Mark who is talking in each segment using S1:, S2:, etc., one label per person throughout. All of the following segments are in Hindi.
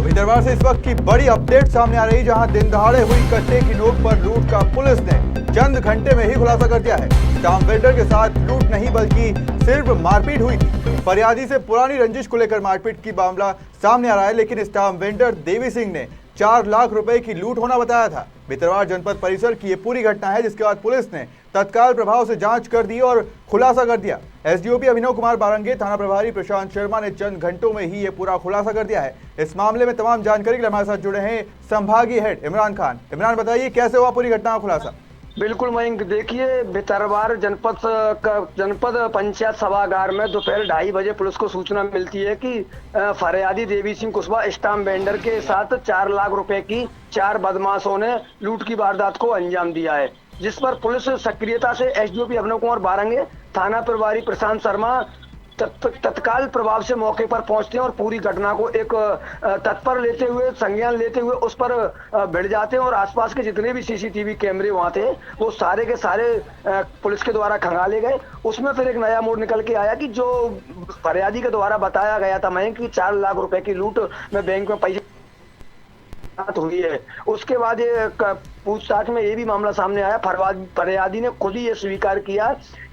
S1: भितरवार से इस वक्त की बड़ी अपडेट सामने आ रही, जहां दिन दहाड़े हुई कट्टे की नोट पर लूट का पुलिस ने चंद घंटे में ही खुलासा कर दिया है। स्टाम्प वेंडर के साथ लूट नहीं बल्कि सिर्फ मारपीट हुई थी। फरियादी से पुरानी रंजिश को लेकर मारपीट की मामला सामने आ रहा है, लेकिन स्टाम्प वेंडर देवी सिंह ने 4 लाख रुपए की लूट होना बताया था। भितरवार जनपद परिसर की ये पूरी घटना है, जिसके बाद पुलिस ने तत्काल प्रभाव से जांच कर दी और खुलासा कर दिया। एसडीओपी अभिनव कुमार बारंगे, थाना प्रभारी प्रशांत शर्मा ने चंद घंटों में ही ये पूरा खुलासा कर दिया है। इस मामले में तमाम जानकारी के लिए हमारे साथ जुड़े हैं संभागीय हेड इमरान खान। इमरान, बताइए कैसे हुआ पूरी घटना का खुलासा?
S2: बिल्कुल मयंक, देखिए भितरवार जनपद पंचायत सभागार में दोपहर 2:30 बजे पुलिस को सूचना मिलती है कि फरियादी देवी सिंह कुशवाहा स्टाम्प वेंडर के साथ 4 लाख रुपए की 4 बदमाशों ने लूट की वारदात को अंजाम दिया है, जिस पर पुलिस सक्रियता से एसडीओपी अभिनव कुमार बारंगे, थाना प्रभारी प्रशांत शर्मा तत्काल प्रभाव से मौके पर पहुंचते हैं और पूरी घटना को एक तत्पर लेते हुए, संज्ञान लेते हुए उस पर भिड़ जाते हैं और आसपास के जितने भी सीसीटीवी कैमरे वहां थे वो सारे के सारे पुलिस के द्वारा खंगाले गए। उसमें फिर एक नया मोड़ निकल के आया कि जो फरियादी के द्वारा बताया गया था मैं कि 4 लाख रुपए की लूट में बैंक में पैसे हुई है, उसके बाद ये पूछताछ में ये भी मामला सामने आया। फरियादी ने खुद ही ये स्वीकार किया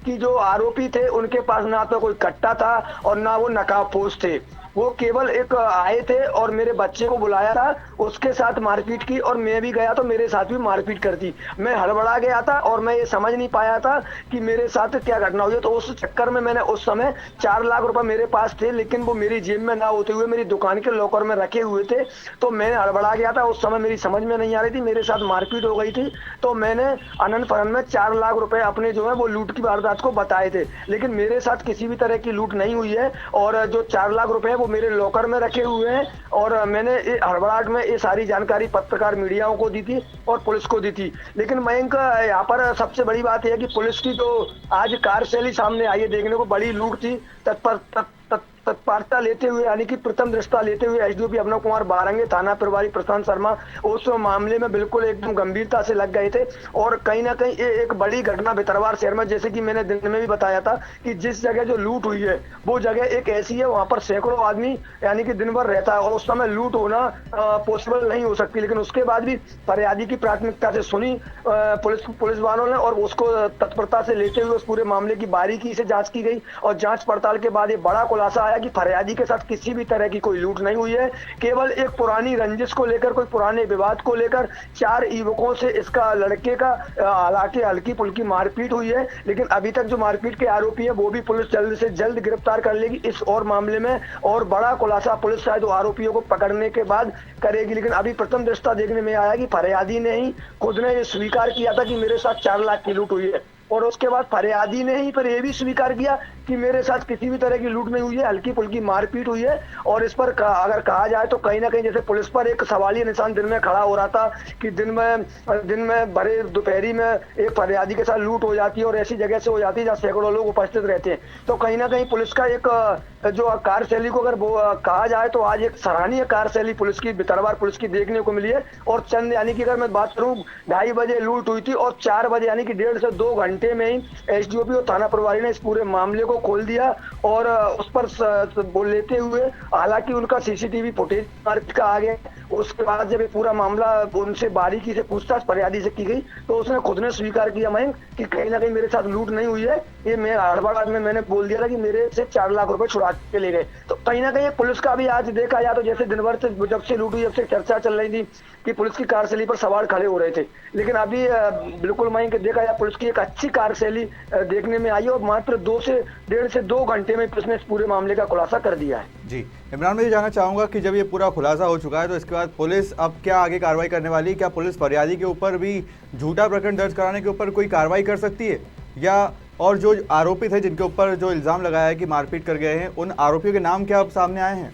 S2: कि जो आरोपी थे उनके पास ना तो कोई कट्टा था और ना वो नकाबपोश थे। वो केवल एक आए थे और मेरे बच्चे को बुलाया था, उसके साथ मारपीट की और मैं भी गया तो मेरे साथ भी मारपीट कर दी। मैं हड़बड़ा गया था और मैं ये समझ नहीं पाया था कि मेरे साथ क्या घटना हुई है, तो उस चक्कर में मैंने उस समय 4 लाख रुपए मेरे पास थे, लेकिन वो मेरी जेब में ना होते हुए मेरी दुकान के लॉकर में रखे हुए थे। तो मैं हड़बड़ा गया था, उस समय मेरी समझ में नहीं आ रही थी, मेरे साथ मारपीट हो गई थी। तो मैंने अनंत फरन में 4 लाख रुपए अपने जो है वो लूट की वारदात को बताए थे, लेकिन मेरे साथ किसी भी तरह की लूट नहीं हुई है और जो 4 लाख रुपए वो मेरे लॉकर में रखे हुए हैं। और मैंने हड़बड़ाहट में ये सारी जानकारी पत्रकार मीडियाओं को दी थी और पुलिस को दी थी। लेकिन मयंक, यहाँ पर सबसे बड़ी बात यह है कि पुलिस की जो आज कार्यशैली सामने आई है, देखने को बड़ी लूट थी। तत्परता लेते हुए यानी कि प्रथम दृष्टा लेते हुए एसडीओपी अभिनव कुमार बारंगे, थाना प्रभारी प्रशांत शर्मा उस मामले में बिल्कुल एकदम गंभीरता से लग गए थे। और कहीं ना कहीं ये एक बड़ी घटना भितरवार शहर में, जैसे कि मैंने दिन में भी बताया था कि जिस जगह जो लूट हुई है वो जगह एक ऐसी है, वहां पर सैकड़ों आदमी यानी कि दिन भर रहता है और उस समय लूट होना पॉसिबल नहीं हो सकती। लेकिन उसके बाद भी फरियादी की प्राथमिकता से सुनी पुलिस वालों ने और उसको तत्परता से लेते हुए उस पूरे मामले की बारीकी से जांच की गई और जांच पड़ताल के बाद ये बड़ा खुलासा आया कि फरियादी के साथ किसी भी तरह की कोई लूट नहीं हुई है। केवल एक पुरानी रंजिश को लेकर, कोई पुराने विवाद को लेकर 4 युवकों से इसका लड़के का हालांकि हल्की फुल्की मारपीट हुई है, लेकिन अभी तक जो मारपीट के आरोपी है वो भी पुलिस जल्द से जल्द गिरफ्तार कर लेगी इस और मामले में। और बड़ा खुलासा पुलिस शायद आरोपियों को पकड़ने के बाद करेगी। लेकिन अभी प्रथम दृष्टा देखने में आया कि फरियादी ने ही खुद ने ये स्वीकार किया था कि मेरे साथ 4 लाख की लूट हुई है और उसके बाद फरियादी ने ही फिर ये भी स्वीकार किया कि मेरे साथ किसी भी तरह की लूट नहीं हुई है, हल्की फुल्की मारपीट हुई है। और इस पर अगर कहा जाए तो कहीं ना कहीं जैसे पुलिस पर एक सवालिया निशान दिन में खड़ा हो रहा था कि दिन में भरे दोपहरी में एक फरियादी के साथ लूट हो जाती है और ऐसी जगह से हो जाती है जहाँ सैकड़ों लोग उपस्थित रहते हैं। तो कहीं ना कहीं पुलिस का एक जो कार्यशैली को अगर कहा जाए तो आज एक सराहनीय कार्यशैली पुलिस की, भितरवार पुलिस की देखने को मिली है। और चंद यानी कि अगर मैं बात करूं 2:30 बजे लूट हुई थी और 4 बजे यानी कि 1.5 से 2 घंटे में ही एसडीओपी और थाना प्रभारी ने इस पूरे मामले को खोल दिया और उस पर बोल लेते हुए, हालांकि उनका सीसीटीवी फुटेज का आ गया। उसके बाद जब ये पूरा मामला उनसे बारीकी से पूछताछ फरियादी से की गई तो उसने खुद ने स्वीकार किया मयंक कि कहीं ना कहीं मेरे साथ लूट नहीं हुई है, ये मैं हड़बड़ाहट में मैंने बोल दिया था कि मेरे से 4 लाख रुपए छुड़ा के ले गए। तो कहीं ना कहीं पुलिस का भी आज देखा जाए तो जैसे दिन भर से जब से लूट हुई जब से चर्चा चल रही थी कि पुलिस की कार्यशैली पर सवाल खड़े हो रहे थे, लेकिन अभी बिल्कुल मयंक देखा जाए पुलिस की एक अच्छी कार्यशैली देखने में आई और मात्र 1.5 से 2 घंटे में पुलिस ने इस पूरे मामले का खुलासा कर दिया है।
S1: जी इमरान, मैं ये जानना चाहूंगा कि जब ये पूरा खुलासा हो चुका है तो इसके बाद पुलिस अब क्या आगे कार्रवाई करने वाली है? क्या पुलिस फरियादी के ऊपर भी झूठा प्रकरण दर्ज कराने के ऊपर कोई कार्रवाई कर सकती है, या और जो आरोपी थे जिनके ऊपर जो इल्जाम लगाया है कि मारपीट कर गए हैं, उन आरोपियों के नाम क्या अब सामने आए हैं?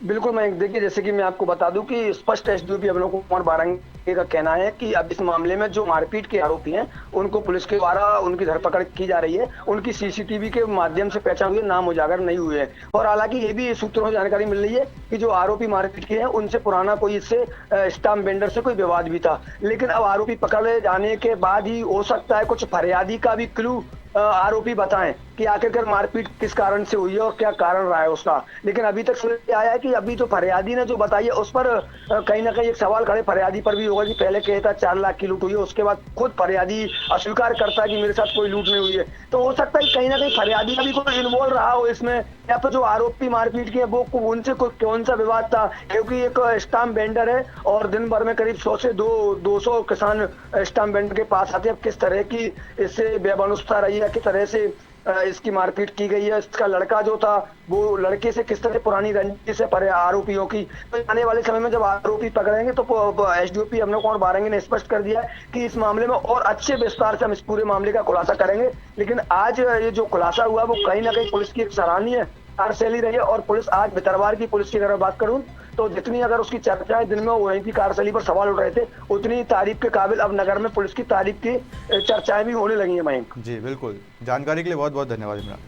S2: बिल्कुल मैं देखिए, जैसे कि मैं आपको बता दूं कि स्पष्ट एसडीओपी अभिनव कुमार बारंगे का कहना है कि अब इस मामले में जो मारपीट के आरोपी हैं उनको पुलिस के द्वारा उनकी धरपकड़ की जा रही है, उनकी सीसीटीवी के माध्यम से पहचान हुई, नाम उजागर नहीं हुए हैं। और हालांकि ये भी सूत्रों से जानकारी मिल रही है कि जो आरोपी मारपीट के हैं उनसे पुराना कोई इससे स्टाम्प वेंडर से कोई विवाद भी था। लेकिन अब आरोपी पकड़े जाने के बाद ही हो सकता है कुछ फरियादी का भी क्लू आरोपी बताएं कि आखिरकार मारपीट किस कारण से हुई है और क्या कारण रहा है उसका। लेकिन अभी तक समझ में आया है कि अभी जो फरियादी ने जो बताई है उस पर कहीं ना कहीं एक सवाल खड़े फरियादी पर भी होगा कि पहले कहता 4 लाख की लूट हुई है, उसके बाद खुद फरियादी अस्वीकार करता है कि मेरे साथ कोई लूट नहीं हुई है। तो हो सकता है कि कहीं ना कहीं फरियादी का भी कोई इन्वॉल्व रहा हो इसमें, या फिर जो आरोपी मारपीट किए वो उनसे कोई कौन सा विवाद था, क्योंकि एक स्टाम्प वेंडर है और दिन भर में करीब 100 से 200 किसान स्टाम्प वेंडर के पास आते हैं। अब किस तरह की इससे बेबनुस्ता रही है, किस तरह से इसकी मारपीट की गई है, इसका लड़का जो था वो लड़के से किस तरह पुरानी रंजिश है आरोपियों की। तो आने वाले समय में जब आरोपी पकड़ेंगे तो एसडीओपी अमनो कुमार बारंगी ने स्पष्ट कर दिया है कि इस मामले में और अच्छे विस्तार से हम इस पूरे मामले का खुलासा करेंगे। लेकिन आज ये जो खुलासा हुआ वो कहीं ना कहीं पुलिस की एक सराहनीय कार्यशैली रही है। और पुलिस आज भितरवार की पुलिस की अगर बात करूं तो जितनी अगर उसकी चर्चाएं दिन में वहीं की कार्यशैली पर सवाल उठ रहे थे, उतनी तारीफ के काबिल अब नगर में पुलिस की तारीफ की चर्चाएं भी होने लगी है। मयंक
S1: जी बिल्कुल, जानकारी के लिए बहुत बहुत धन्यवाद इमरान।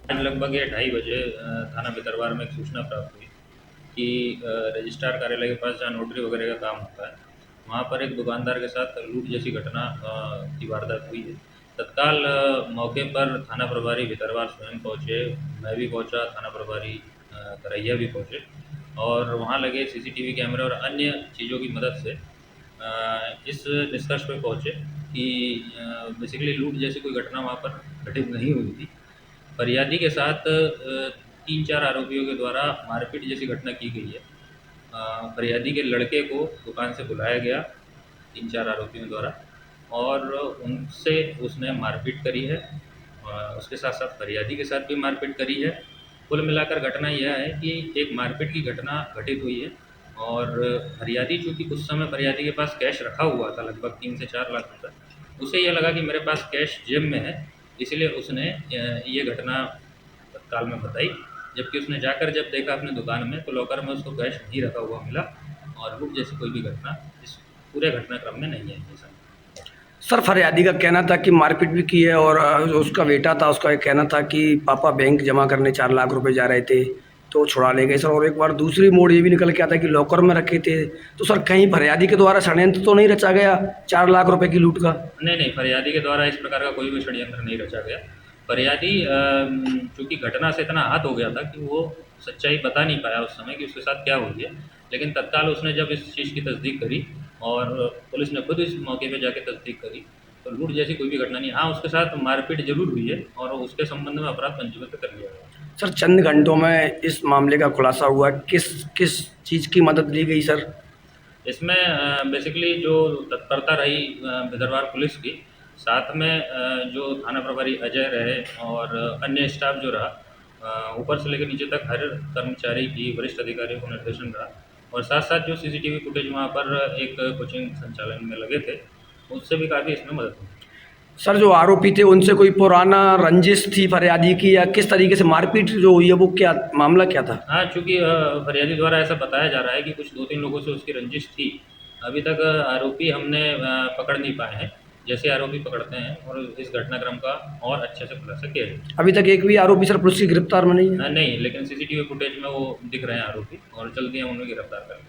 S3: आज लगभग 2:30 बजे थाना भितरवार में एक सूचना प्राप्त हुई कि रजिस्ट्रार कार्यालय के पास जहाँ नोटरी वगैरह का काम होता है वहाँ पर एक दुकानदार के साथ लूट जैसी घटना की वारदात हुई है। तत्काल मौके पर थाना प्रभारी भितरवार स्वयं पहुँचे, मैं भी पहुँचा, थाना प्रभारी करैया भी पहुँचे और वहाँ लगे सीसीटीवी कैमरे और अन्य चीज़ों की मदद से इस निष्कर्ष पे पहुँचे कि बेसिकली लूट जैसी कोई घटना वहाँ पर घटित नहीं हुई थी। फरियादी के साथ 3-4 आरोपियों के द्वारा मारपीट जैसी घटना की गई है। फरियादी के लड़के को दुकान से बुलाया गया 3-4 आरोपियों द्वारा और उनसे उसने मारपीट करी है। उसके साथ साथ फरियादी के साथ भी मारपीट करी है। कुल मिलाकर घटना यह है कि एक मारपीट की घटना घटित हुई है और फरियादी चूँकि उस समय फरियादी के पास कैश रखा हुआ था लगभग 3 से 4 लाख रुपये, उसे यह लगा कि मेरे पास कैश जेब में है, इसलिए उसने ये घटना तत्काल में बताई। जबकि उसने जाकर जब देखा अपने दुकान में तो लॉकर में उसको कैश नहीं रखा हुआ मिला और लूट जैसी कोई भी घटना इस पूरे घटनाक्रम में नहीं है।
S4: सर फरियादी का कहना था कि मारपीट भी की है और उसका बेटा था, उसका एक कहना था कि पापा बैंक जमा करने 4 लाख रुपए जा रहे थे तो छुड़ा ले गए सर। और एक बार दूसरी मोड़ ये भी निकल के आता है कि लॉकर में रखे थे। तो सर कहीं फरियादी के द्वारा षड्यंत्र तो नहीं रचा गया 4 लाख रुपए की लूट का?
S3: नहीं, फरियादी के द्वारा इस प्रकार का कोई भी षड्यंत्र नहीं रचा गया। फरियादी चूँकि घटना से इतना आहत हो गया था कि वो सच्चाई बता नहीं पाया उस समय कि उसके साथ क्या हुई है। लेकिन तत्काल उसने जब इस चीज़ की तस्दीक करी और पुलिस ने खुद इस मौके पे जाके तस्दीक करी तो लूट जैसी कोई भी घटना नहीं। हाँ, उसके साथ मारपीट जरूर हुई है और उसके संबंध में अपराध पंजीबद्ध कर लिया गया।
S4: सर चंद घंटों में इस मामले का खुलासा हुआ, किस किस चीज़ की मदद ली गई सर?
S3: इसमें बेसिकली जो तत्परता रही भितरवार पुलिस की, साथ में जो थाना प्रभारी अजय रहे और अन्य स्टाफ जो रहा, ऊपर से लेकर नीचे तक हर कर्मचारी की वरिष्ठ अधिकारियों को निर्देशन रहा और साथ साथ जो सीसीटीवी फुटेज वहाँ पर एक कोचिंग संचालन में लगे थे उससे भी काफ़ी इसमें मदद हुई।
S4: सर जो आरोपी थे उनसे कोई पुराना रंजिश थी फरियादी की, या किस तरीके से मारपीट जो हुई है वो क्या मामला क्या था?
S3: हाँ, चूँकि फरियादी द्वारा ऐसा बताया जा रहा है कि कुछ 2-3 लोगों से उसकी रंजिश थी। अभी तक आरोपी हमने पकड़ नहीं पाए हैं। जैसे आरोपी पकड़ते हैं और इस घटनाक्रम का और अच्छे से खुलासा किया जाए।
S4: अभी तक एक भी आरोपी सर पुलिस की गिरफ्तार में नहीं है?
S3: नहीं, लेकिन सीसीटीवी फुटेज में वो दिख रहे हैं आरोपी और जल्दी हम उन्हें गिरफ्तार करेंगे।